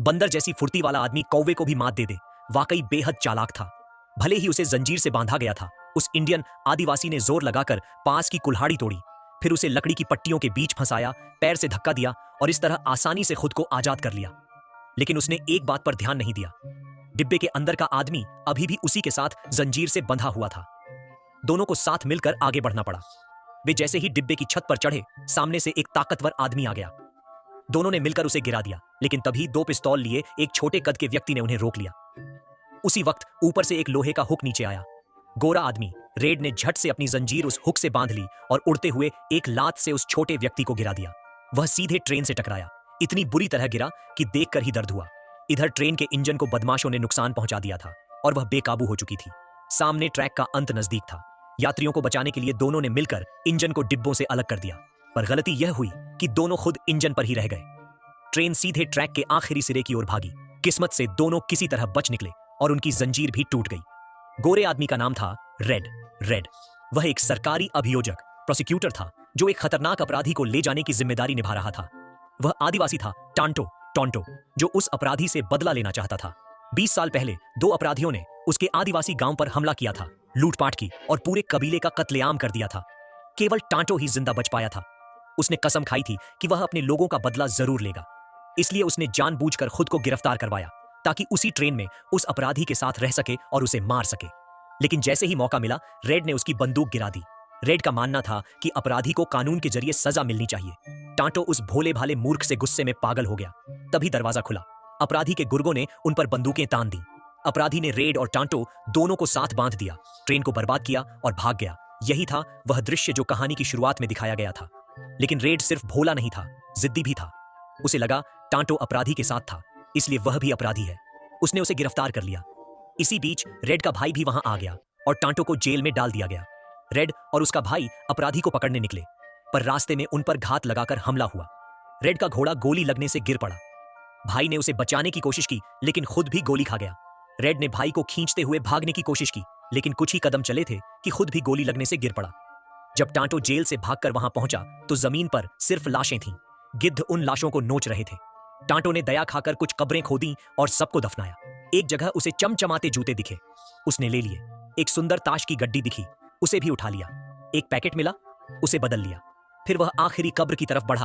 बंदर जैसी फुर्ती वाला आदमी कौवे को भी मात दे दे। वाकई बेहद चालाक था। भले ही उसे जंजीर से बांधा गया था, उस इंडियन आदिवासी ने जोर लगाकर पास की कुल्हाड़ी तोड़ी, फिर उसे लकड़ी की पट्टियों के बीच फंसाया, पैर से धक्का दिया और इस तरह आसानी से खुद को आजाद कर लिया। लेकिन उसने एक बात पर ध्यान नहीं दिया। डिब्बे के अंदर का आदमी अभी भी उसी के साथ जंजीर से बंधा हुआ था। दोनों को साथ मिलकर आगे बढ़ना पड़ा। वे जैसे ही डिब्बे की छत पर चढ़े, सामने से एक ताकतवर आदमी आ गया। दोनों ने मिलकर उसे गिरा दिया, लेकिन तभी 2 पिस्तौल लिए एक छोटे कद के व्यक्ति ने उन्हें रोक लिया। उसी वक्त ऊपर से एक लोहे का हुक नीचे आया। गोरा आदमी रेड ने झट से अपनी जंजीर उस हुक से बांध ली और उड़ते हुए एक लात से उस छोटे व्यक्ति को गिरा दिया। वह सीधे ट्रेन से टकराया। इतनी बुरी तरह गिरा कि देखकर ही दर्द हुआ। इधर ट्रेन के इंजन को बदमाशों ने नुकसान पहुंचा दिया था और वह बेकाबू हो चुकी थी। सामने ट्रैक का अंत नजदीक था। यात्रियों को बचाने के लिए दोनों ने मिलकर इंजन को डिब्बों से अलग कर दिया, पर गलती यह हुई कि दोनों खुद इंजन पर ही रह गए। ट्रेन सीधे ट्रैक के आखिरी सिरे की ओर भागी। किस्मत से दोनों किसी तरह बच निकले और उनकी जंजीर भी टूट गई। गोरे आदमी का नाम था रेड। वह एक सरकारी अभियोजक प्रोसिक्यूटर था जो एक खतरनाक अपराधी को ले जाने की जिम्मेदारी निभा रहा था। वह आदिवासी था टोंटो, जो उस अपराधी से बदला लेना चाहता था। 20 साल पहले 2 अपराधियों ने उसके आदिवासी गांव पर हमला किया था, लूटपाट की और पूरे कबीले का कत्लेआम कर दिया था। केवल टांटो ही जिंदा बच पाया था। उसने कसम खाई थी कि वह अपने लोगों का बदला जरूर लेगा। इसलिए उसने जानबूझकर खुद को गिरफ्तार करवाया ताकि उसी ट्रेन में उस अपराधी के साथ रह सके और उसे मार सके। लेकिन जैसे ही मौका मिला, रेड ने उसकी बंदूक गिरा दी। रेड का मानना था कि अपराधी को कानून के जरिए सजा मिलनी चाहिए। टांटो उस भोले भाले मूर्ख से गुस्से में पागल हो गया। तभी दरवाजा खुला। अपराधी के गुर्गों ने उन पर बंदूकें तान दी। अपराधी ने रेड और टांटो दोनों को साथ बांध दिया, ट्रेन को बर्बाद किया और भाग गया। यही था वह दृश्य जो कहानी की शुरुआत में दिखाया गया था। लेकिन रेड सिर्फ भोला नहीं था, जिद्दी भी था। उसे लगा टांटो अपराधी के साथ था, इसलिए वह भी अपराधी है। उसने उसे गिरफ्तार कर लिया। इसी बीच रेड का भाई भी वहां आ गया और टांटो को जेल में डाल दिया गया। रेड और उसका भाई अपराधी को पकड़ने निकले, पर रास्ते में उन पर घात लगाकर हमला हुआ। रेड का घोड़ा गोली लगने से गिर पड़ा। भाई ने उसे बचाने की कोशिश की, लेकिन खुद भी गोली खा गया। रेड ने भाई को खींचते हुए भागने की कोशिश की, लेकिन कुछ ही कदम चले थे कि खुद भी गोली लगने से गिर पड़ा। जब टांटो जेल से भागकर वहां पहुंचा तो जमीन पर सिर्फ लाशें थीं। गिद्ध उन लाशों को नोच रहे थे। टांटो ने दया खाकर कुछ कब्रें खोदी और सबको दफनाया। एक जगह उसे चमचमाते जूते दिखे, उसने ले लिए। एक सुंदर ताश की गड्डी दिखी, उसे भी उठा लिया। एक पैकेट मिला, उसे बदल लिया। फिर वह आखिरी कब्र की तरफ बढ़ा